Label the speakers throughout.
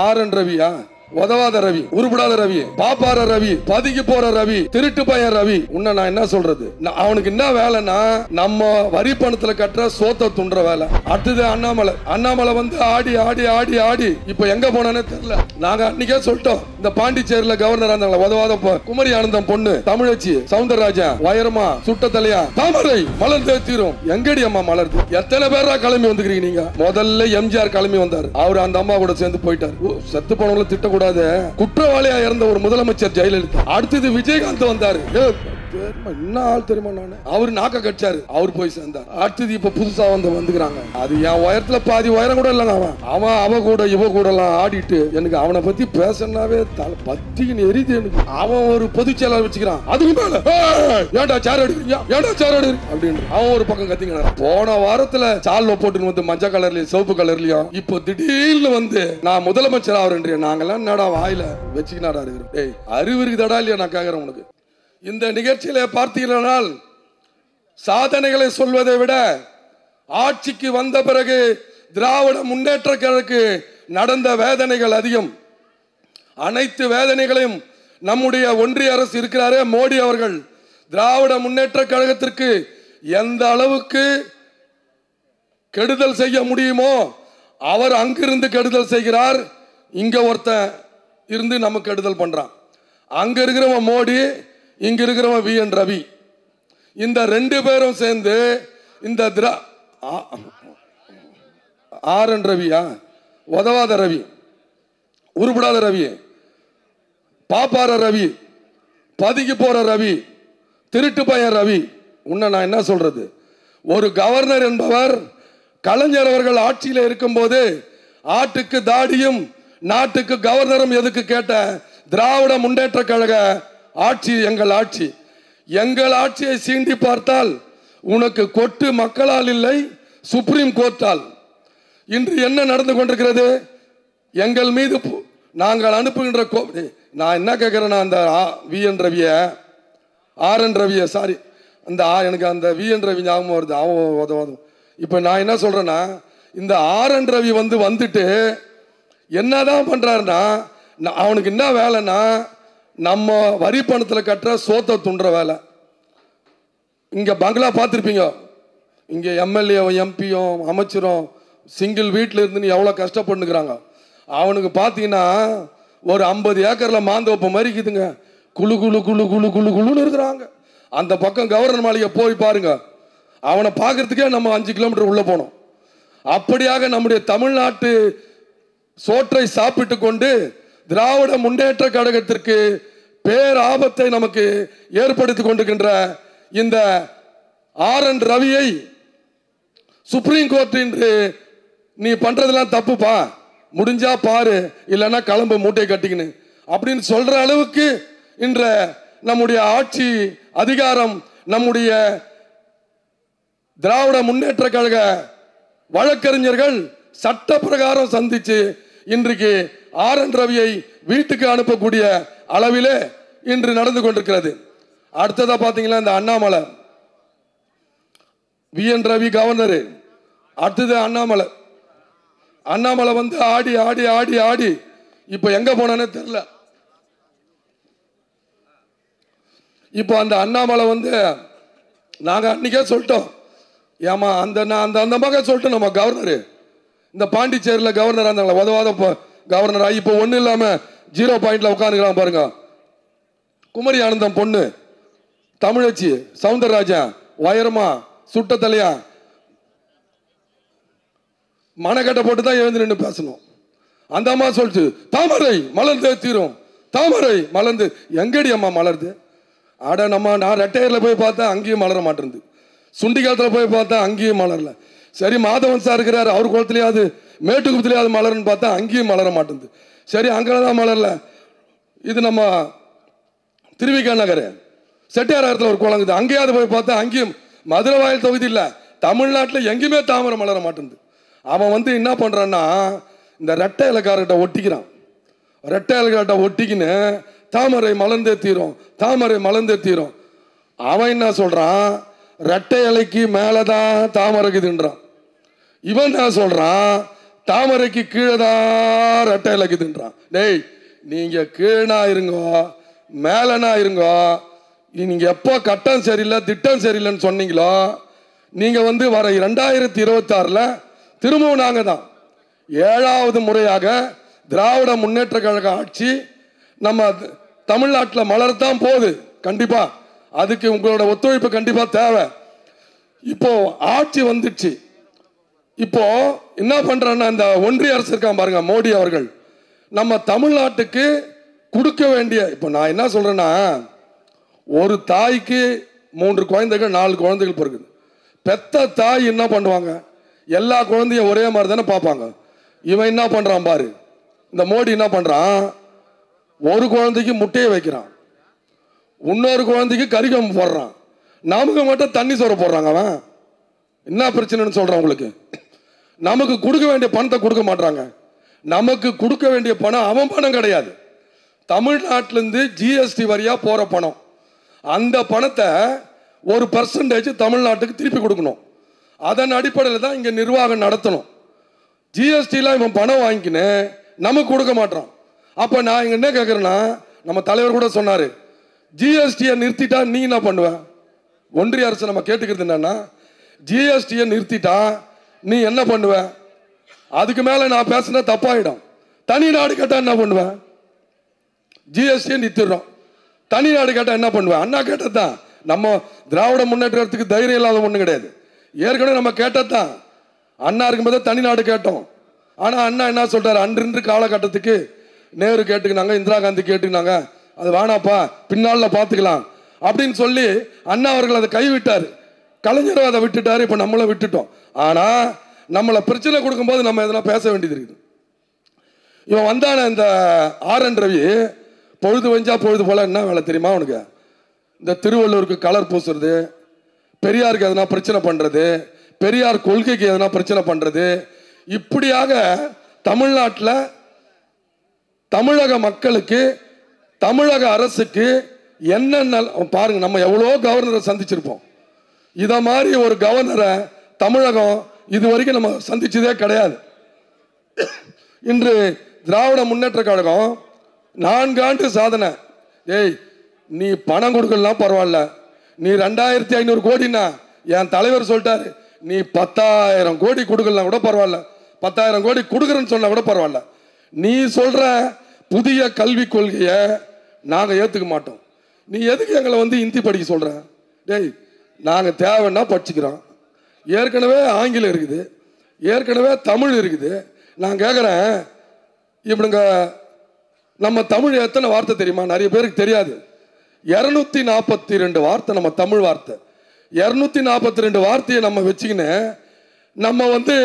Speaker 1: ஆரன் ரவியா, உதவாத ரவி, உருப்படாத ரவி, பாப்பார ரவி, பதுக்கி போற ரவி, திருட்டு பையன் ரவி. உன்ன நான் என்ன சொல்றது? அவனுக்கு என்ன வேலைன்னா நம்ம வரி பணத்துல கட்டுற சோத்த துண்ற வேலை. அடுத்தது அண்ணாமலை. அண்ணாமலை வந்து ஆடி ஆடி ஆடி ஆடி இப்ப எங்க போனானே தெரியல. நாங்க அன்னைக்கே சொல்லிட்டோம், இந்த பாண்டிச்சேரியில கவர்னர் இருந்தாங்களா உதவாத குமரி ஆனந்தம் பொண்ணு தமிழச்சி சவுந்தரராஜன் வயரமா சுட்ட தலையா தாமரை மலர்ந்தே தீரும். எங்கடி அம்மா மலர்ந்து? எத்தனை பேரா கிளம்பி வந்துக்கிறீங்க நீங்க? முதல்ல எம்ஜிஆர் கிளம்பி வந்தாரு, அவர் அந்த அம்மா கூட சேர்ந்து போயிட்டாரு. செத்து போனவங்கள திட்ட குற்றவாளியா இருந்த ஒரு முதலமைச்சர் ஜெயலலிதா. அடுத்தது விஜயகாந்த் வந்தாரு, என்ன ஆள் தெரியுமா? நானு அவரு நாக்க கட்சாரு, அவர் போய் சேர்ந்தார். அடுத்தது இப்ப புதுசா வந்துக்கிறாங்க. அது என் உயரத்துல பாதி உயரம் கூட இல்லங்க. அவன் அவ கூட இவ கூட எல்லாம் ஆடிட்டு எனக்கு அவனை பத்தி பேசனாவே பத்தின்னு எரிது எனக்கு. அவன் ஒரு பொதுச் செயலாளர் வச்சுக்கிறான், அதுக்கு மேல ஏன்டா சேர் எடுக்கிறீங்க, ஏன்டா சேர் எடுக்கிறீங்க அப்படின்னு அவன் ஒரு பக்கம் கத்திங்க. போன வாரத்துல சால்வ போட்டுன்னு வந்து மஞ்சள் கலர்லயும் சிவப்பு கலர்லயும் இப்போ திடீர்னு வந்து நான் முதலமைச்சர் ஆகிறேன். நாங்கெல்லாம் என்னடா வாயில வச்சுக்கினாடா இருக்கிறோம்? டேய் அறிவு இருக்குதாடா இல்லையா? நான் கேட்கிறேன் உனக்கு. இந்த நிகழ்ச்சியில பார்த்தீர்களானால் சாதனைகளை சொல்வதை விட ஆட்சிக்கு வந்த பிறகு திராவிட முன்னேற்ற கழகத்துக்கு நடந்த வேதனைகள் அதிகம். அனைத்து வேதனைகளையும் நம்முடைய ஒன்றிய அரசு இருக்கிறாரே மோடி அவர்கள் திராவிட முன்னேற்ற கழகத்திற்கு எந்த அளவுக்கு கெடுதல் செய்ய முடியுமோ அவர் அங்கிருந்து கெடுதல் செய்கிறார். இங்க ஒருத்தன் இருந்து நமக்கு கெடுதல் பண்றான். அங்க இருக்கிறவன் மோடி, இங்க இருக்கிறவன் வி என் ரவி. இந்த ரெண்டு பேரும் சேர்ந்து இந்த ஆரன் ரவியா, உதவாத ரவி, உருப்படாத ரவி, பாப்பார ரவி, பதுக்கி போற ரவி, திருட்டு பையன் ரவி. உன்ன நான் என்ன சொல்றது? ஒரு கவர்னர் என்பவர் கலைஞர் அவர்கள் ஆட்சியில் இருக்கும் போது ஆட்டுக்கு தாடியும் நாட்டுக்கு கவர்னரும் எதுக்கு கேட்ட திராவிட முன்னேற்ற கழக ஆட்சி எங்கள் ஆட்சி. எங்கள் ஆட்சியை சீண்டி பார்த்தால் உனக்கு கொட்டு மக்களால் இல்லை சுப்ரீம் கோர்ட்டால். இன்று என்ன நடந்து கொண்டிருக்கிறது? எங்கள் மீது நாங்கள் அனுப்புகின்ற நான் என்ன கேட்கிறேன்னா, அந்த வி என் ரவிய ஆரன் ரவிய சாரி அந்த எனக்கு அந்த வி என் ரவி ஞாபகம் வருது. அவன் இப்ப நான் என்ன சொல்றேன்னா, இந்த ஆரன் ரவி வந்துட்டு என்னதான் பண்றாருன்னா அவனுக்கு என்ன வேலைன்னா நம்ம வரி பணத்துல கட்டுற சோத்த துண்ற வேலை. இங்க பங்களா பார்த்துருப்பீங்க, இங்க எம்எல்ஏ எம்பியும் அமைச்சரும் சிங்கிள் வீட்டில் இருந்து எவ்வளவு கஷ்டப்பட்டுக்கிறாங்க. அவனுக்கு பார்த்தீங்கன்னா ஒரு 50 ஏக்கர்ல மாந்தோப்பு மறிக்குதுங்க, குழு குழு குழு குழு குழு குழுன்னு இருக்கிறாங்க. அந்த பக்கம் கவர்னர் மாளிகை போய் பாருங்க, அவனை பார்க்கறதுக்கே நம்ம 5 கிலோமீட்டர் உள்ள போனோம். அப்படியாக நம்முடைய தமிழ்நாட்டு சோற்றை சாப்பிட்டு கொண்டு திராவிட முன்னேற்ற கழகத்திற்கு பேராபத்தை நமக்கு ஏற்படுத்திக் கொண்டிருக்கின்ற இந்த ஆரன் ரவியை சுப்ரீம் கோர்ட் இன்று நீ பண்றதெல்லாம் தப்புப்பா, முடிஞ்சா பாரு, இல்லைன்னா கிளம்பு மூட்டை கட்டிக்கின்னு அப்படின்னு சொல்ற அளவுக்கு இன்ற நம்முடைய ஆட்சி அதிகாரம் நம்முடைய திராவிட முன்னேற்ற கழக வழக்கறிஞர்கள் சட்ட பிரகாரம் சந்திச்சு இன்றைக்கு ஆரன் ரவியை வீட்டுக்கு அனுப்பக்கூடிய அளவிலே இன்று நடந்து கொண்டிருக்கிறது. அடுத்ததா பாத்தீங்கன்னா இந்த Annamalai, we N Ravi governor, அடுத்தது அண்ணாமலை வந்து ஆடி ஆடி ஆடி ஆடி இப்ப எங்க போனானே தெரியல. இப்போ அந்த அண்ணாமலை வந்து நாங்க அன்னைக்கே சொல்லிட்டோம், ஏமா அந்த மகன் சொல்லிட்டோம், நம்ம கவர்னர் இந்த பாண்டிச்சேரியில் கவர்னர் இருந்தாங்களா உதவாத கவர்னர் ஆகி இப்போ ஒன்றும் இல்லாமல் 0 பாயிண்ட்ல உட்காந்துக்கலாம் பாருங்க. குமரி ஆனந்தம் பொண்ணு தமிழச்சி சவுந்தரராஜன் வயரமா சுட்ட தலையா மனக்கட்டை போட்டு தான் எழுந்து நின்று பேசணும். அந்த அம்மா சொல்லிச்சு தாமரை மலர்ந்தே தீரும், தாமரை மலர்ந்து. எங்கடி அம்மா மலருது? ஆட நான் ரெட்டையர்ல போய் பார்த்தா அங்கேயும் மலர மாட்டேருந்து, சுண்டி காலத்தில் போய் பார்த்தா அங்கேயும் மலரல. சரி மாதவன் சார் இருக்கிறாரு, அவர் குளத்துலயாவது மேட்டுக்குளத்துலயாவது மலர்னு பார்த்தா அங்கேயும் மலர மாட்டேங்குது. சரி அங்கதான் மலரல. இது நம்ம திருவிக நகர் செட்டியாரத்தில் ஒரு குளங்குது, அங்கேயாவது போய் பார்த்தா அங்கேயும் மதுரை வாயில் தொகுதி இல்லை, தமிழ்நாட்டில் எங்கேயுமே தாமரை மலர மாட்டேங்குது. அவன் வந்து என்ன பண்றான்னா இந்த ரெட்டை இலக்காரர்கிட்ட ஒட்டிக்கிறான். ரெட்டை இலக்கார்ட்ட ஒட்டிக்கின்னு தாமரை மலர்ந்தே தீரும், தாமரை மலர்ந்தே தீரும். அவன் என்ன சொல்றான், ரெட்டை இலைக்கு மேலதான் தாமரைக்குதுன்றான். இவன் என்ன சொல்றான், தாமரைக்கு கீழே தான் ரெட்டை இலக்குதுன்றான். டேய், நீங்க கீழனா இருங்கோ மேலனா இருங்கோ, நீங்க எப்போ கட்டம் சரியில்லை திட்டம் சரியில்லைன்னு சொன்னீங்களோ, நீங்க வந்து வர 2026 திரும்பவும் நாங்க தான் 7வது முறையாக திராவிட முன்னேற்ற கழக ஆட்சி நம்ம தமிழ்நாட்டில் மலர்த்தான் போகுது. கண்டிப்பா அதுக்கு உங்களோட ஒத்துழைப்பு கண்டிப்பா தேவை. இப்போ ஆட்சி வந்துச்சு. இப்போ என்ன பண்றேன்னா, இந்த ஒன்றிய அரசு இருக்கான் பாருங்க, மோடி அவர்கள் நம்ம தமிழ்நாட்டுக்கு கொடுக்க வேண்டிய, இப்போ நான் என்ன சொல்றேன்னா, ஒரு தாய்க்கு 3 குழந்தைகள் 4 குழந்தைகள் பிறகுது. பெத்த தாய் என்ன பண்ணுவாங்க, எல்லா குழந்தையும் ஒரே மாதிரி தானே பார்ப்பாங்க. இவன் என்ன பண்றான் பாரு, இந்த மோடி என்ன பண்றான், ஒரு குழந்தைக்கு முட்டையை வைக்கிறான், இன்னொரு குழந்தைக்கு கறிகம் போடுறான், நமக்கு மட்டும் தண்ணி சோறு போடுறாங்க. அவன் என்ன பிரச்சனைன்னு சொல்றான் உங்களுக்கு. நமக்கு கொடுக்க வேண்டிய பணத்தை கொடுக்க மாட்டாங்க. நமக்கு கொடுக்க வேண்டிய பணம் அவன் பணம் கிடையாது, தமிழ்நாட்டிலிருந்து ஜிஎஸ்டி வரியா போற பணம். அந்த பணத்தை ஒரு % தமிழ்நாட்டுக்கு திருப்பி கொடுக்கணும். அதன் அடிப்படையில் தான் இங்க நிர்வாகம் நடத்தணும். ஜிஎஸ்டிலாம் இவன் பணம் வாங்கிக்கின்னு நமக்கு கொடுக்க மாட்டான். அப்ப நான் இங்க என்ன கேட்கறேன்னா, நம்ம தலைவர் கூட சொன்னாரு, ஜிஎஸ்டியை நிறுத்திட்டா நீ என்ன பண்ணுவ? ஒன்றிய அரசு நம்ம கேட்டுக்கிறது என்னன்னா, ஜிஎஸ்டியை நிறுத்திட்டா நீ என்ன பண்ணுவ? அதுக்கு மேல நான் பேசினா தப்பாயிடும். தனி நாடு கேட்டா என்ன பண்ணுவேன்? ஜிஎஸ்டியை நிறுத்திடுறோம், தனி நாடு கேட்டா என்ன பண்ணுவேன்? அண்ணா கேட்டதான். நம்ம திராவிட முன்னேற்றத்துக்கு தைரியம் இல்லாத ஒண்ணு கிடையாது. ஏற்கனவே நம்ம கேட்டதான். அண்ணா இருக்கும்போது தனி நாடு கேட்டோம். ஆனா அண்ணா என்ன சொல்றாரு, அன்று காலகட்டத்துக்கு நேரு கேட்டுக்கினாங்க, இந்திரா காந்தி கேட்டுக்கினாங்க, அது வேணாப்பா பின்னால பாத்துக்கலாம் அப்படின்னு சொல்லி அண்ணா அவர்கள் அதை கைவிட்டாரு. கலைஞரும் அதை விட்டுட்டாரு. இப்ப நம்மள விட்டுட்டோம். ஆனா நம்மளை பிரச்சனை கொடுக்கும்போது நம்ம எதனா பேச வேண்டியது இருக்குது. இவன் வந்தான இந்த RN ரவி, பொழுது வஞ்சா பொழுது போல என்ன வேலை தெரியுமா உனக்கு? இந்த திருவள்ளூருக்கு கலர் பூசுறது, பெரியாருக்கு எதனா பிரச்சனை பண்றது, பெரியார் கொள்கைக்கு எதனா பிரச்சனை பண்றது, இப்படியாக தமிழ்நாட்டில் தமிழக மக்களுக்கு தமிழக அரசுக்கு என்னென்ன பாருங்க. நம்ம எவ்வளோ கவர்னரை சந்திச்சிருப்போம். இத மாதிரி ஒரு கவர்னரை தமிழகம் இது வரைக்கும் நம்ம சந்திச்சதே கிடையாது. இன்று திராவிட முன்னேற்ற கழகம் 4 ஆண்டு சாதனை. ஏய், நீ பணம் கொடுக்கலாம் பரவாயில்ல, நீ 2500 கோடினா என் தலைவர் சொல்லிட்டாரு, நீ 10,000 கோடி கொடுக்கலாம் கூட பரவாயில்ல, 10,000 கோடி கொடுக்குறேன்னு சொன்னா கூட பரவாயில்ல, நீ சொல்ற புதிய கல்விக் கொள்கையை நாங்க ஏத்துக்க மாட்டோம். நீ எதுக்கு எங்களை வந்து ஹிந்தி படிக்க சொல்ற? டேய், நாங்க தேவைன்னா படிச்சுக்கிறோம். ஏற்கனவே ஆங்கிலம் இருக்குது, ஏற்கனவே தமிழ் இருக்குது. நான் கேட்குறேன், இப்படிங்க நம்ம தமிழ் எத்தனை வார்த்தை தெரியுமா? நிறைய பேருக்கு தெரியாது. 242 வார்த்தை நம்ம தமிழ் வார்த்தை. 242 வார்த்தையை நம்ம வச்சுக்கின்னு நம்ம வந்து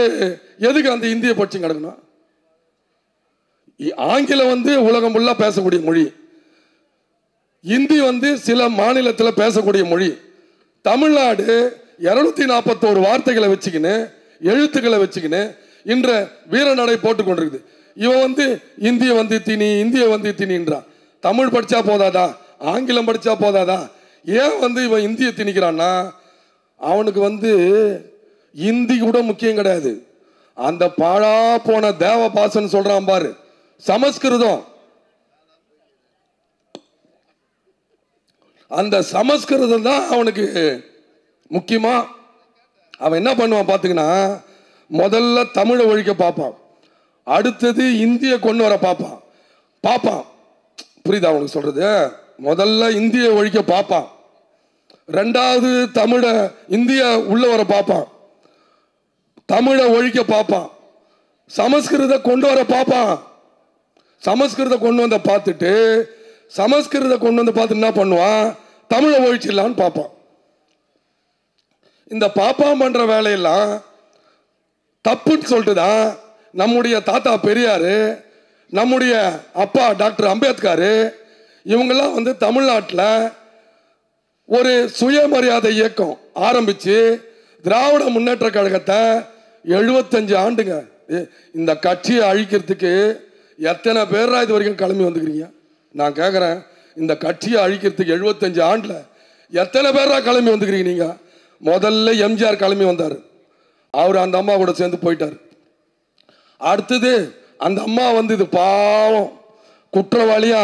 Speaker 1: எதுக்கு அந்த இந்திய படிச்சு கிடக்கணும்? ஆங்கிலம் வந்து உலகம் ஃபுல்லா பேசக்கூடிய மொழி, இந்தி வந்து சில மாநிலத்தில் பேசக்கூடிய மொழி. தமிழ்நாடு 241 வார்த்தைகளை வச்சுக்கின்னு எழுத்துக்களை வச்சுக்கின்னு இன்ற வீரநடை போட்டுக் கொண்டிருக்குது. இவன் வந்து இந்திய வந்து திணி, இந்திய வந்து திணின்றான். தமிழ் படிச்சா போதாதா? ஆங்கிலம் படிச்சா போதாதா? ஏன் வந்து இவன் இந்திய திணிக்கிறான்னா, அவனுக்கு வந்து இந்தி கூட முக்கியம் கிடையாது. அந்த பாழா போன தேவபாசன் சொல்றான் பாரு, சமஸ்கிருதம். அந்த சமஸ்கிருதம் தான் அவனுக்கு முக்கியமா. அவன் என்ன பண்ணுவான் பாத்தீங்கன்னா, முதல்ல தமிழை ஒழிக்க பார்ப்பான், அடுத்தது இந்திய கொண்டு வர பார்ப்பான். புரியுதா அவனுக்கு சொல்றது? முதல்ல இந்திய ஒழிக்க பார்ப்பான், ரெண்டாவது தமிழ இந்திய உள்ள வர பார்ப்பான், தமிழை ஒழிக்க பார்ப்பான், சமஸ்கிருத கொண்டு வர பார்ப்பான். சமஸ்கிருத கொண்டு வந்த பார்த்துட்டு என்ன பண்ணுவான், தமிழை ஒழிச்சிடலான்னு பார்ப்பான். இந்த பாப்பான் பண்ற வேலையெல்லாம் தப்புன்னு சொல்லிட்டு தான் நம்முடைய தாத்தா பெரியாரு, நம்முடைய அப்பா டாக்டர் அம்பேத்கர், இவங்கெல்லாம் வந்து தமிழ்நாட்டில் ஒரு சுயமரியாதை இயக்கம் ஆரம்பிச்சு திராவிட முன்னேற்ற கழகத்தை 75 ஆண்டுங்க. இந்த கட்சியை அழிக்கிறதுக்கு எத்தனை பேரா இது வரைக்கும் கிளம்பி வந்துக்கிறீங்க? நான் கேட்குறேன், இந்த கட்சியை அழிக்கிறதுக்கு 75 ஆண்டுல எத்தனை பேரா கிளம்பி வந்துக்கிறீங்க நீங்க? முதல்ல எம்ஜிஆர் கிளம்பி வந்தார், அவர் அந்த அம்மா கூட சேர்ந்து போயிட்டார். அடுத்தது அந்த அம்மா வந்து இது பாவம் குற்றவாளியா,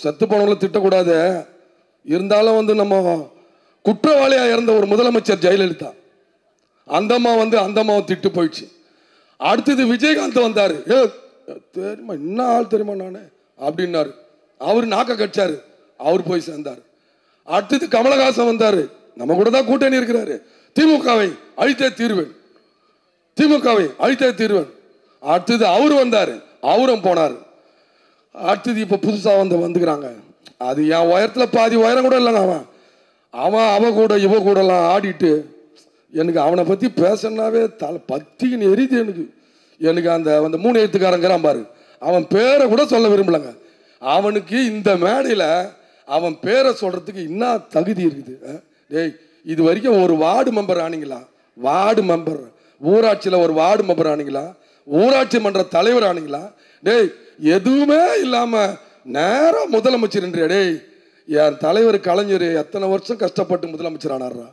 Speaker 1: செத்து போனவங்களை திட்டக்கூடாது, இருந்தாலும் வந்து நம்ம குற்றவாளியா இறந்த ஒரு முதலமைச்சர் ஜெயலலிதா, அந்த அம்மா வந்து அந்த அம்மாவை திட்டு போயிடுச்சு. அடுத்தது விஜயகாந்த் வந்தாரு, தெரியுமா என்ன ஆள் தெரியுமா நான் அப்படின்னாரு, அவர் நாக்க கட்சாரு, அவர் போய் சேர்ந்தார். அடுத்தது கமலஹாசன் வந்தாரு, நம்ம கூட தான் கூட்டணி இருக்கிறாரு, திமுகவை அழித்தே தீர்வேன், திமுகவை அழித்தே தீர்வேன். அடுத்தது அவரு வந்தாரு, அவரும் போனார். அடுத்தது இப்ப புதுசா வந்துக்கிறாங்க, அது என் உயரத்துல பாதி உயரம் கூட இல்லைங்க. அவன் அவ கூட இவ கூட எல்லாம் ஆடிட்டு எனக்கு அவனை பத்தி பேசனாவே தலை பத்தின்னு எரியுது. எனக்கு அந்த 3 எழுத்துக்காரங்கிறான் பாரு, அவன் பேரை கூட சொல்ல விரும்பலங்க. அவனுக்கு இந்த மேடையில் அவன் பேரை சொல்றதுக்கு என்ன தகுதி இருக்குது? டேய், இது வரைக்கும் ஒரு வார்டு மெம்பர் ஆனீங்களா? வார்டு மெம்பர், ஊராட்சியில் ஒரு வார்டு மெம்பர் ஆனீங்களா? ஊராட்சி மன்ற தலைவர் ஆனீங்களா? டேய், எதுவுமே இல்லாம நேரம் முதலமைச்சர். டேய், என் தலைவர் கலைஞர் எத்தனை வருஷம் கஷ்டப்பட்டு முதலமைச்சர் ஆனார்ரா.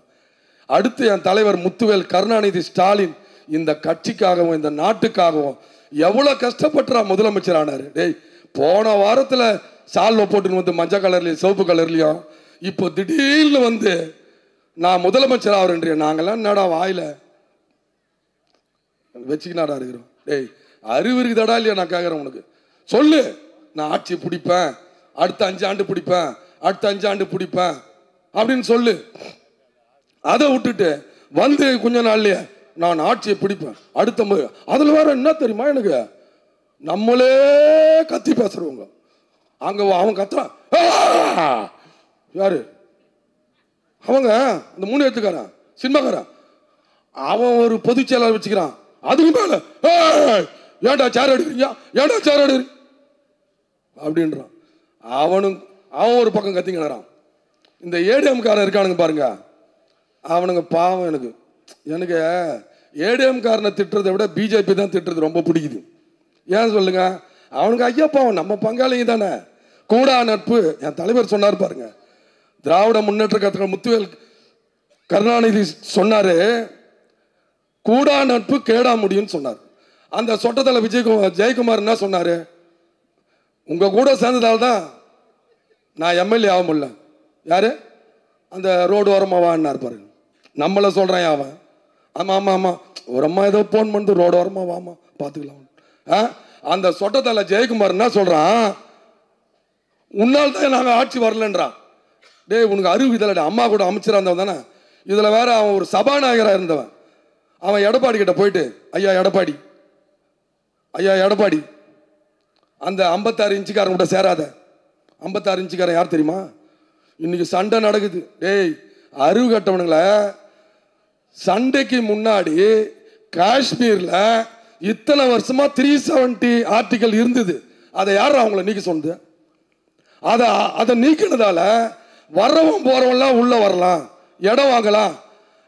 Speaker 1: அடுத்து என் தலைவர் முத்துவேல் கருணாநிதி ஸ்டாலின் இந்த கட்சிக்காகவும் இந்த நாட்டுக்காகவும் எவ்வளவு கஷ்டப்பட்டுறா முதலமைச்சர் ஆனாரு. டேய், போன வாரத்தில் சால்வை போட்டுன்னு வந்து மஞ்சள் கலர்லையும் சிவப்பு கலர்லையும் இப்போ திடீர்னு வந்து நான் முதலமைச்சர் ஆகிறேன்றிய, நாங்கெல்லாம் என்னடா வாயில வச்சுக்கினாடா இருக்கிறோம்? டேய், அறிவு இருக்குதாடா இல்லையா? நான் கேட்குறேன், உனக்கு சொல்லு. நான் ஆட்சி பிடிப்பேன், அடுத்த 5 ஆண்டு பிடிப்பேன், அடுத்த 5 ஆண்டு பிடிப்பேன் அப்படின்னு சொல்லு. அதை விட்டுட்டு வந்து கொஞ்ச நாள்லயே நான் ஆட்சியை பிடிப்பேன் அடுத்த முறை. அதுல வேற என்ன தெரியுமா எனக்கு, நம்மளே கத்தி பேசுறவங்க அங்க அவன் கத்துறான். யாரு அவங்க? அந்த 3 எழுத்துக்காரன் சினிமாக்காரன். அவன் ஒரு பொதுச் செயலாளர் வச்சுக்கிறான். அதுக்கு மேல ஏன்டா சேர் எடுக்கிறீங்க, ஏன்டா சேர் எடுக்கிறீங்க அப்படின்றான். அவன் ஒரு பக்கம் கத்திங்கிறான். இந்த ஏடிஎம் காரன் இருக்கானுங்க பாருங்க, அவனுங்க பாவம். எனக்கு ஏடிஎம் காரனை திட்டுறதை விட பிஜேபி தான் திட்டுறது ரொம்ப பிடிக்குது. ஏன் சொல்லுங்க? அவனுக்கு ஐயா பாவம், நம்ம பங்காளிங்க தானே. கூடா நட்பு, என் தலைவர் சொன்னார் பாருங்க, திராவிட முன்னேற்ற கழகம் முத்துவேல் கருணாநிதி சொன்னாரு, கூடா நட்பு கேடா முடியும்னு சொன்னார். அந்த சொட்டத்தில் ஜெயக்குமார் என்ன சொன்னாரு? உங்க கூட சேர்ந்ததால் தான் நான் எம்எல்ஏ ஆக முடியல. யாரு? அந்த ரோடு ஓரமாக வான்னார் பாருங்க. நம்மளை சொல்றேன் அவன். ஆமா ஆமா ஆமா, ஒரு அம்மா ஏதோ போன் பண்ணி ரோடு ஓரமா வாமா பார்த்துக்கலாம். அந்த சொட்டத்தில் ஜெயக்குமார் என்ன சொல்றான்? உன்னால் தான் நாங்கள் ஆட்சி வரலன்றான். டே, உனக்கு அறிவு இதில் அம்மா கூட அமைச்சராக இருந்தவன் தானே. இதில் வேற அவன் ஒரு சபாநாயகராக இருந்தவன். அவன் எடப்பாடி கிட்ட போயிட்டு, ஐயா எடப்பாடி, ஐயா எடப்பாடி, அந்த 56 இன்ச்சுக்காரன் கூட சேராத. 56 இன்ச்சுக்காரன் யார் தெரியுமா? இன்னைக்கு சண்டை நடக்குது. டேய், அறிவு கட்டவனுங்கள, சண்டைக்கு முன்னாடி காஷ்மீர்ல இத்தனை வருஷமா 370 ஆர்டிகல் இருந்தது. அதை யாரும் அவங்கள நீக்க சொன்னது? அதை நீக்கினதால வரவும் போறவெல்லாம் உள்ள வரலாம், இடம் வாங்கலாம்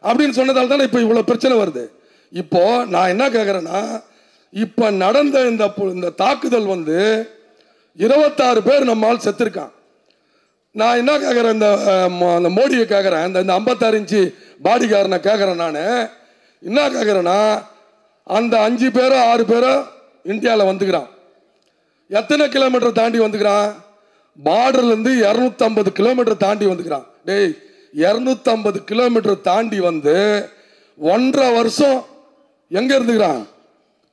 Speaker 1: அப்படின்னு சொன்னதால தானே இப்ப இவ்வளவு பிரச்சனை வருது. இப்போ நான் என்ன கேட்கிறேன்னா, இப்ப நடந்த இந்த தாக்குதல் 26 பேர் நம்மால் செத்துருக்கான். நான் என்ன கேட்கிறேன், இந்த மோடியை கேட்கிறேன், இந்த 56 இன்ச்சு பாடிகாரனை கேட்கிறேன். நான் என்ன கேட்கிறேன்னா, அந்த 5 பேரோ 6 பேரோ இந்தியாவில் வந்துக்கிறான். எத்தனை கிலோமீட்டர் தாண்டி வந்துக்கிறான்? பார்டர்ல இருந்து 250 கிலோமீட்டர் தாண்டி வந்துக்கிறான். டேய், 250 கிலோமீட்டர் தாண்டி வந்து 1.5 வருஷம் எங்க இருந்துக்கிறான்?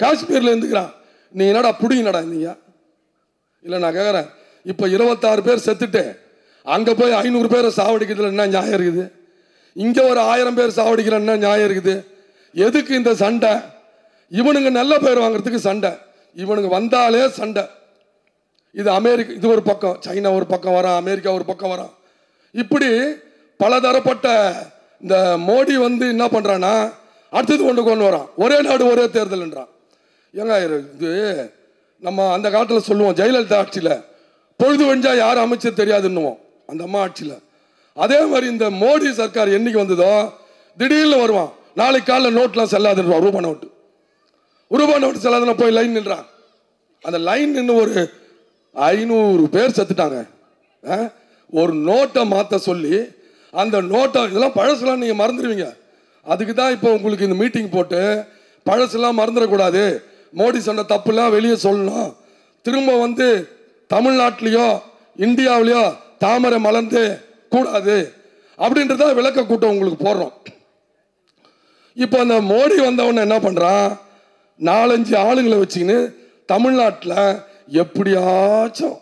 Speaker 1: காஷ்மீர்ல இருந்துக்கிறான். நீ என்னடா புடிங்கடா நீங்க? இல்ல, நான் கேட்கறேன், இப்ப 26 பேர் செத்துட்டு அங்க போய் 500 பேரை சாவடிக்கிறதுல என்ன நியாயம் இருக்குது? இங்க ஒரு 1000 பேர் சாவடிக்கிற என்ன நியாயம் இருக்குது? எதுக்கு இந்த சண்டை? இவனுங்க நல்ல பேர் வாங்குறதுக்கு சண்டை, இவனுங்க வந்தாலே சண்டை. இது அமெரிக்கா, இது ஒரு பக்கம், சைனா ஒரு பக்கம் வரான், அமெரிக்கா ஒரு பக்கம் வரான். இப்படி பலதரப்பட்ட இந்த மோடி என்ன பண்றான்னா, அடுத்தது கொண்டு வரான், ஒரே நாடு ஒரே தேர்தல்ன்றான். ஏங்க இது நம்ம அந்த காலத்தில் சொல்லுவோம், ஜெயலலிதா ஆட்சியில் பொழுது வெஞ்சா யார் அமைச்சர் தெரியாதுன்னுவோம், அந்த அம்மா ஆட்சியில். அதே மாதிரி இந்த மோடி சர்க்கார் என்னைக்கு வந்ததோ திடீர்னு வருவான், நாளைக்கு காலையில் நோட்லாம் செல்லாதுன்றான், ரூபா நோட்டு செல்லாதுன்னு போய் லைன் நின்றான். அந்த லைன் நின்று ஒரு 500 பேர் செத்துட்டாங்க. ஒரு நோட்டை மாற்ற சொல்லி அந்த நோட்டை, இதெல்லாம் பழசுலாம் நீங்கள் மறந்துடுவீங்க. அதுக்கு தான் இப்போ உங்களுக்கு இந்த மீட்டிங் போட்டு பழசுலாம் மறந்துடக்கூடாது, மோடி சொன்ன தப்புலாம் வெளியே சொல்லணும், திரும்ப வந்து தமிழ்நாட்டிலையோ இந்தியாவிலையோ தாமரை மலர்ந்து கூடாது அப்படின்றத விளக்க கூட்டம் உங்களுக்கு போடுறோம். இப்போ அந்த மோடி வந்தவன என்ன பண்றான், 4-5 ஆளுங்களை வச்சுக்கின்னு தமிழ்நாட்டில் எப்படியாச்சும்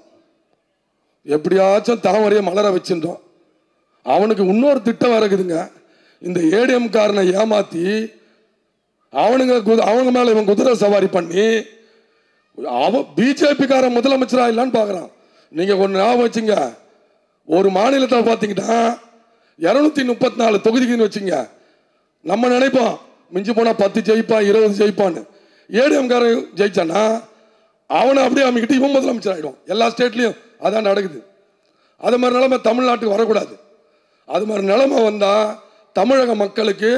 Speaker 1: தாமரையை மலர வச்சுட்டோம். அவனுக்கு இன்னொரு திட்டம் இருக்குதுங்க. இந்த ஏடிஎம் காரனை ஏமாத்தி அவங்க மேல இவன் குதிரை சவாரி பண்ணி அவன் பிஜேபி காரன் முதலமைச்சரா இல்லைன்னு பாக்குறான். நீங்க ஒன்று ஞாபகம் வச்சுங்க, ஒரு மாநிலத்தை பார்த்தீங்கன்னா 234 தொகுதிக்குன்னு வச்சுங்க, நம்ம நினைப்போம் மிஞ்சி போனா 10 ஜெயிப்பான் 20 ஜெயிப்பான்னு. ஏடிஎம் காரன் ஜெயிச்சானா அவனை அப்படியே அமைக்கிட்டு இவன் முதலமைச்சர் ஆகிடும். எல்லா ஸ்டேட்லையும் அதான் நடக்குது. அது மாதிரி நிலைமை தமிழ்நாட்டுக்கு வரக்கூடாது. அது மாதிரி நிலைமை வந்தா தமிழக மக்களுக்கு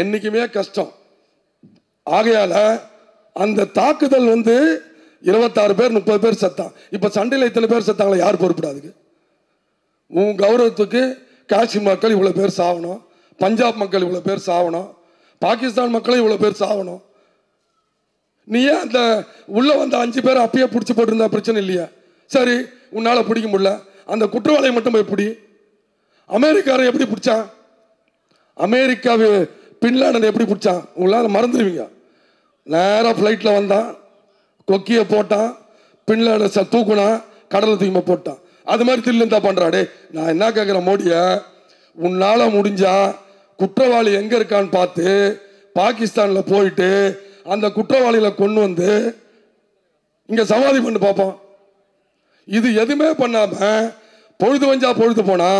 Speaker 1: என்னைக்குமே கஷ்டம். ஆகையால அந்த தாக்குதல் வந்து 26 பேர் 30 பேர் செத்தான். இப்ப சண்டையில் இத்தனை பேர் செத்தாங்களா, யார் பொறுப்பிடாதுக்கு? உன் கௌரவத்துக்கு காஷ்மீர் மக்கள் இவ்வளவு பேர் சாவணும், பஞ்சாப் மக்கள் இவ்வளவு பேர் சாவணும், பாகிஸ்தான் மக்களும் இவ்வளவு பேர் சாவணும். நீ ஏன் அந்த உள்ள வந்த 5 பேர் அப்பயே பிடிச்சி போட்டிருந்தா பிரச்சனை இல்லையா? சரி, உன்னால பிடிக்க முடியல, அந்த குற்றவாளியை மட்டும் போய் பிடி. அமெரிக்காரை எப்படி பிடிச்சான்? அமெரிக்காவை பின்லாடன் எப்படி பிடிச்சான்? உங்களால மறந்துடுவீங்க. நேராக ஃப்ளைட்டில் வந்தான், கொக்கியை போட்டான், பின்லாடன் தூக்குனான், கடலை தூக்கி போட்டான். அது மாதிரி தில்லுந்தா பண்றாடே. நான் என்ன கேட்குறேன், மோடிய உன்னால முடிஞ்சா குற்றவாளி எங்க இருக்கான்னு பார்த்து பாகிஸ்தான்ல போயிட்டு அந்த குற்றவாளிகளை கொண்டு வந்து இங்க சமாதி பண்ணி பார்ப்போம். இது எதுவுமே பண்ணாம பொழுது வஞ்சா பொழுது போனா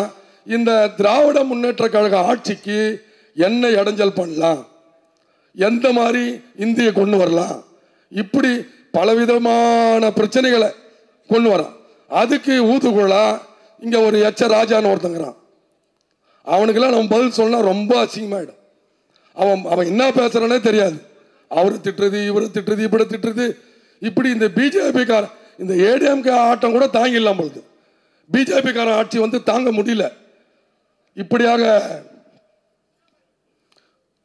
Speaker 1: இந்த திராவிட முன்னேற்ற கழக ஆட்சிக்கு என்ன இடைஞ்சல் பண்ணலாம், எந்த மாதிரி இந்திய கொண்டு வரலாம், இப்படி பலவிதமான பிரச்சனைகளை கொண்டு வரான். அதுக்கு ஊதுகுழா இங்க ஒரு எச்ச ராஜான்னு ஒருத்தங்கிறான். அவனுக்கெல்லாம் நம்ம பதில் சொன்னா ரொம்ப அசிங்கமாயிடும். அவன் என்ன பேசுறானே தெரியாது. அவரு திட்டுறது, இவரு திட்டுறது, இப்படி திட்டுறது, இப்படி இந்த பிஜேபி கார இந்த ஏடிஎம்கே ஆட்டம் கூட தாங்கி இல்லாம பொழுது பிஜேபி கார ஆட்சி வந்து தாங்க முடியல. இப்படியாக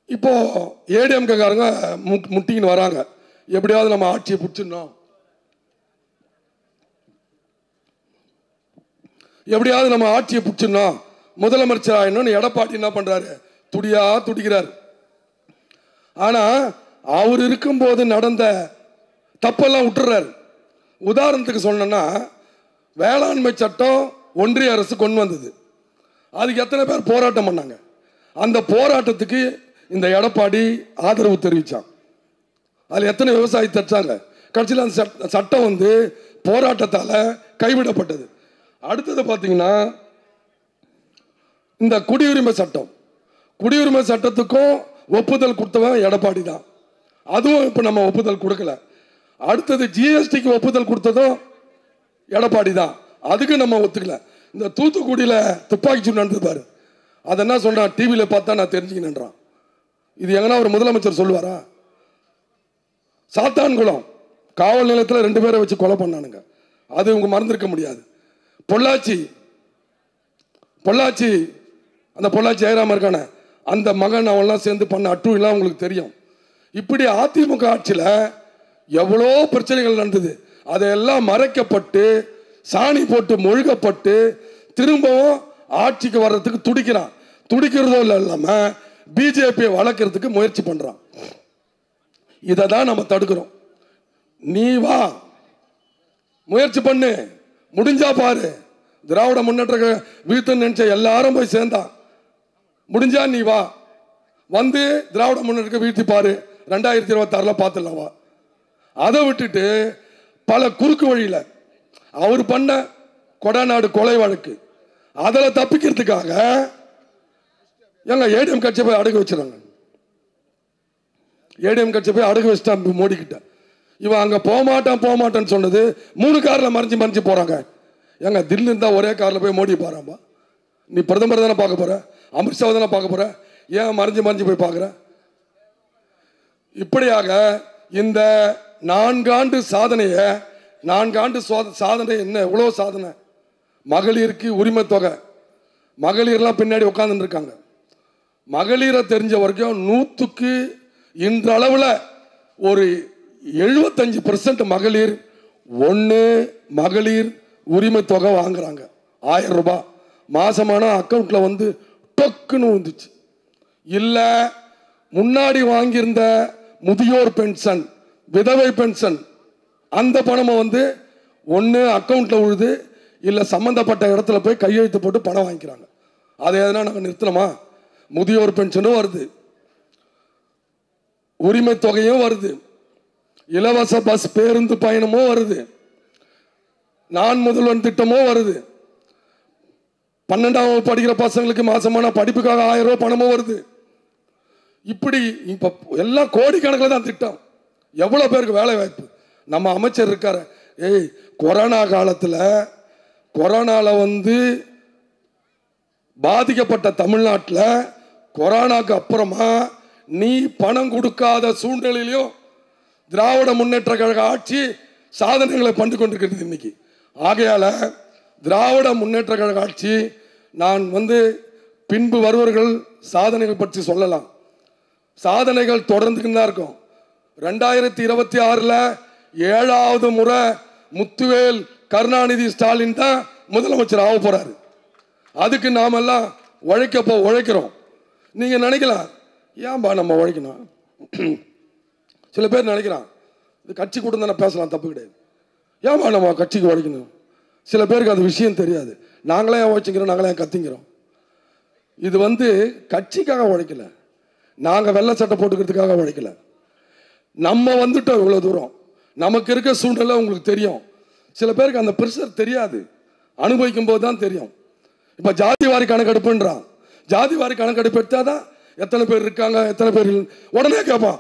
Speaker 1: இப்போ ஏடிஎம்கே காரங்க முட்டின்னு வராங்க, எப்படியாவது நம்ம ஆட்சியை பிடிச்சிடணும், எப்படியாவது நம்ம ஆட்சியை பிடிச்சிடணும், முதலமைச்சர் ஆயிடணும்னு எடப்பாடி என்ன பண்றாரு, துடிக்கிறார். ஆனா அவர் இருக்கும்போது நடந்த தப்பெல்லாம் விட்டுறாரு. உதாரணத்துக்கு சொன்னா, வேளாண்மை சட்டம் ஒன்றிய அரசு கொண்டு வந்தது. அதுக்கு எத்தனை பேர் போராட்டம் பண்ணாங்க? அந்த போராட்டத்துக்கு இந்த எடப்பாடி ஆதரவு தெரிவிச்சான். அதுல எத்தனை விவசாயி தச்சாங்க. கடைசியில் அந்த சட்டம் வந்து போராட்டத்தால கைவிடப்பட்டது. அடுத்தது பார்த்தீங்கன்னா இந்த குடியுரிமை சட்டம், குடியுரிமை சட்டத்துக்கும் ஒப்புதல் கொடுத்தவன் எடப்பாடி தான். அதுவும் இப்ப நம்ம ஒப்புதல் கொடுக்கல. அடுத்தது ஜிஎஸ்டிக்கு ஒப்புதல் கொடுத்ததும் எடப்பாடி தான், அதுக்கு நம்ம ஒத்துக்கல. இந்த தூத்துக்குடியில துப்பாக்கி சூடு நடந்தது பாரு, அது என்ன சொல்றான், டிவியில பார்த்தா நான் தெரிஞ்சுக்கின்றான். இது எங்கன்னா ஒரு முதலமைச்சர் சொல்லுவாரா? சாத்தான்குளம் காவல் நிலையத்தில் 2 பேரை வச்சு கொலை பண்ணானுங்க, அது இவங்க மறந்திருக்க முடியாது. பொள்ளாச்சி அந்த பொள்ளாச்சி ஜெயராம இருக்கான அந்த மகன் அவெல்லாம் சேர்ந்து பண்ண அட்டூழியெல்லாம் உங்களுக்கு தெரியும். இப்படி அதிமுக ஆட்சியில் எவ்வளோ பிரச்சனைகள் நடந்தது. அதையெல்லாம் மறைக்கப்பட்டு சாணி போட்டு மொழுகப்பட்டு திரும்பவும் ஆட்சிக்கு வர்றதுக்கு துடிக்கிறான். துடிக்கிறதோ இல்லாம பிஜேபியை வளர்க்கறதுக்கு முயற்சி பண்றான். இதை தான் நம்ம தடுக்கிறோம். நீ வா, முயற்சி பண்ணு, முடிஞ்சா பாரு. திராவிட முன்னேற்ற வீழ்த்து நினைச்ச எல்லாரும் போய் சேர்ந்தான். முடிஞ்சா நீ வா, வந்து திராவிட முன்னேற்ற வீழ்த்தி பாரு. 2026 பார்த்துடலாம் வா. அதை விட்டுட்டு பல குறுக்கு வழியில அவர் பண்ண கொடநாடு கொலை வழக்கு, அதில் தப்பிக்கிறதுக்காக எங்க ஏடிஎம் கட்சியை போய் அடகு வச்சிருக்காங்க. ஏடிஎம் கட்சியை போய் அடகு வச்சுட்டான் மோடி கிட்ட. இவன் அங்க போகமாட்டான்னு சொன்னது 3 கார்ல மறைஞ்சு போறாங்க. எங்க தில்லி இருந்தா ஒரே கார்ல போய் மோடி பாராம்பா. நீ பிரதமர் தானே பார்க்க போற, அமித்ஷா தானே பார்க்க போற, ஏன் மறைஞ்சு போய் பார்க்குற? இப்படியாக இந்த 4 ஆண்டு சாதனையை, 4 ஆண்டு சாதனை என்ன, எவ்வளோ சாதனை. மகளிருக்கு உரிமை தொகை, மகளிர்லாம் பின்னாடி உட்கார்ந்து இருக்காங்க. மகளிரை தெரிஞ்ச வரைக்கும் 100க்கு இன்றளவில் ஒரு 75% மகளிர் மகளிர் உரிமை தொகை வாங்குறாங்க. 1000 ரூபாய் மாசமான அக்கௌண்ட்ல வந்து டொக்குன்னு வந்துச்சு. இல்ல முன்னாடி வாங்கியிருந்த முதியோர் பென்ஷன், விதவை பென்ஷன் அந்த பணம் வந்து ஒன்று அக்கௌண்ட்ல உழுது, இல்லை சம்பந்தப்பட்ட இடத்துல போய் கையெழுத்து போட்டு பணம் வாங்கிக்கிறாங்க. அதை எதனா நாங்கள் நிறுத்தணுமா? முதியோர் பென்ஷனும் வருது, உரிமை தொகையும் வருது, இலவச பஸ் பேருந்து பயணமும் வருது, நான் முதல்வன் திட்டமும் வருது, 12ஆம் வகுப்பு படிக்கிற பசங்களுக்கு மாசமான படிப்புக்காக 1000 ரூபாய் பணமும் வருது. இப்படி இப்ப எல்லாம் கோடிக்கணக்கில் தான் திட்டம். எவ்வளவு பேருக்கு வேலை வாய்ப்பு? நம்ம அமைச்சர் இருக்காரு, கொரோனா காலத்தில் கொரோனால வந்து பாதிக்கப்பட்ட தமிழ்நாட்டில் கொரோனாக்கு அப்புறமா நீ பணம் கொடுக்காத சூழ்நிலையிலும் திராவிட முன்னேற்ற கழக ஆட்சி சாதனைகளை பண்ணி கொண்டிருக்கிறது இன்னைக்கு. ஆகையால திராவிட முன்னேற்ற கழக ஆட்சி, நான் வந்து பின்பு வருவர்கள் சாதனைகள் பற்றி சொல்லலாம், சாதனைகள் தொடர்ந்துக்கிட்டு தான் இருக்கும். 2026 7வது முறை முத்துவேல் கருணாநிதி ஸ்டாலின் தான் முதலமைச்சர் ஆக போறாரு. அதுக்கு நாமெல்லாம் உழைக்கிறோம். நீங்க நினைக்கலாம், ஏன்பா நம்ம உழைக்கணும்? சில பேர் நினைக்கிறான், இது கட்சி கூட தானே பேசலாம், தப்பு கிடையாது, ஏன்பா நம்ம கட்சிக்கு உழைக்கணும்? சில பேருக்கு அது விஷயம் தெரியாது. நாங்களே ஏன் உழைச்சிக்கிறோம், நாங்களே ஏன் கத்திங்கிறோம்? இது வந்து கட்சிக்காக உழைக்கல, நாங்கள் வெள்ளை சட்டை போட்டுக்கிறதுக்காக உழைக்கல. நம்ம வந்துட்டோம் இவ்வளோ தூரம், நமக்கு இருக்க சூழ்நிலை உங்களுக்கு தெரியும். சில பேருக்கு அந்த ப்ரெஷர் தெரியாது, அனுபவிக்கும் போது தான் தெரியும். இப்போ ஜாதி வாரி கணக்கெடுப்புன்றான், ஜாதி வாரி கணக்கெடுப்பு எடுத்தாதான் எத்தனை பேர் இருக்காங்க, எத்தனை பேர் உடனே கேட்பான்.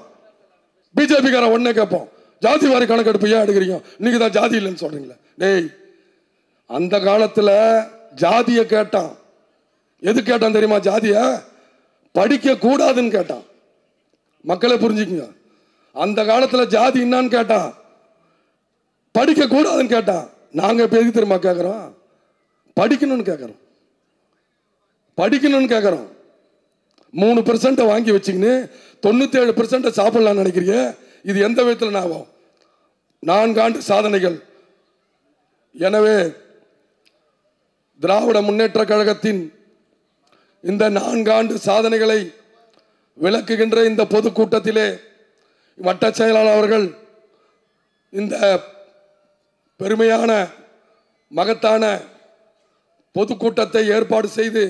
Speaker 1: பிஜேபிக்காரன் உடனே கேட்பான், ஜாதி வாரி கணக்கெடுப்பு ஏன் எடுக்கிறீங்க, நீங்க தான் ஜாதி இல்லைன்னு சொல்றீங்களா? டேய், அந்த காலத்தில் ஜாதியை கேட்டான். எது கேட்டான் தெரியுமா? ஜாதிய படிக்க கூடாதுன்னு கேட்டான். மக்களை புரிஞ்சுக்குங்க, அந்த காலத்தில் ஜாதி என்னான்னு கேட்டான், படிக்க கூடாதுன்னு கேட்டான். நாங்க இப்ப எதுக்கு தெரியுமா கேட்கிறோம்? படிக்கணும்னு கேட்கிறோம், படிக்கணும்னு கேட்கிறோம். 3% வாங்கி வச்சுக்கின்னு 97% சாப்பிடலாம்னு நினைக்கிறீங்க. இது எந்த விதத்தில் ஆகும்? 4 ஆண்டு சாதனைகள். எனவே திராவிட முன்னேற்ற கழகத்தின் இந்த 4 ஆண்டு சாதனைகளை விளக்குகின்ற இந்த பொதுக்கூட்டத்திலே வட்ட செயலாளர் அவர்கள் இந்த பெருமையான மகத்தான பொதுக்கூட்டத்தை ஏற்பாடு செய்து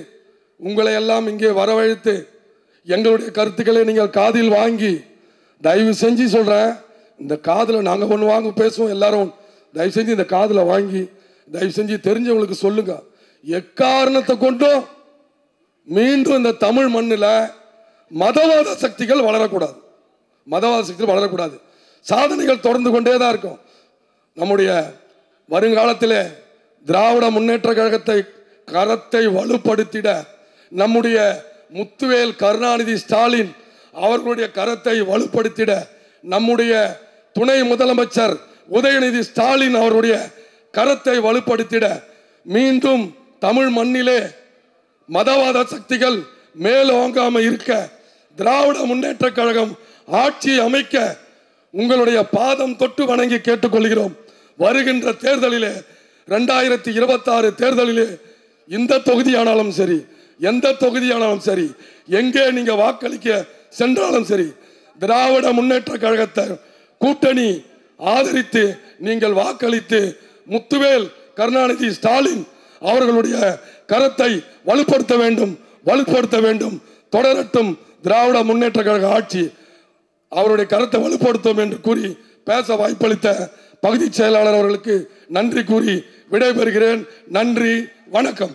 Speaker 1: உங்களை எல்லாம் இங்கே வரவழைத்து எங்களுடைய கருத்துக்களை நீங்கள் காதில் வாங்கி, தயவு செஞ்சு சொல்றேன், இந்த காதில் நாங்கள் ஒன்று வாங்க பேசுவோம் எல்லாரும், தயவு செஞ்சு இந்த காதில் வாங்கி தயவு செஞ்சு தெரிஞ்சவங்களுக்கு சொல்லுங்க. எக்காரணத்தை கொண்டும் மீண்டும் இந்த தமிழ் மண்ணில் மதவாத சக்திகள் வளரக்கூடாது, மதவாத சக்திகள் வளரக்கூடாது. சாதனைகள் தொடர்ந்து கொண்டே தான் இருக்கும். நம்முடைய வருங்காலத்தில் திராவிட முன்னேற்ற கழகத்தை கரத்தை வலுப்படுத்திட நம்முடைய முத்துவேல் கருணாநிதி ஸ்டாலின் அவர்களுடைய கரத்தை வலுப்படுத்திட நம்முடைய துணை முதலமைச்சர் உதயநிதி ஸ்டாலின் அவருடைய கரத்தை வலுப்படுத்திட மீண்டும் தமிழ் மண்ணிலே மதவாத சக்திகள் மேலோங்காம இருக்க திராவிட முன்னேற்ற கழகம் ஆட்சி அமைக்க உங்களுடைய பாதம் தொட்டு வணங்கி கேட்டுக்கொள்கிறோம். வருகின்ற தேர்தலிலே 2026 தேர்தலிலே இந்த தொகுதியானாலும் சரி, எந்த தொகுதியானாலும் சரி, எங்கே நீங்க வாக்களிக்க சென்றாலும் சரி, திராவிட முன்னேற்ற கழகத்தை கூட்டணி ஆதரித்து நீங்கள் வாக்களித்து முத்துவேல் கருணாநிதி ஸ்டாலின் அவர்களுடைய கரத்தை வலுப்படுத்த வேண்டும், வலுப்படுத்த வேண்டும். தொடரட்டும் திராவிட முன்னேற்ற கழக ஆட்சி, அவருடைய கரத்தை வலுப்படுத்தும் என்று கூறி பேச வாய்ப்பளித்த பகுதி செயலாளர் அவர்களுக்கு நன்றி கூறி விடைபெறுகிறேன். நன்றி, வணக்கம்.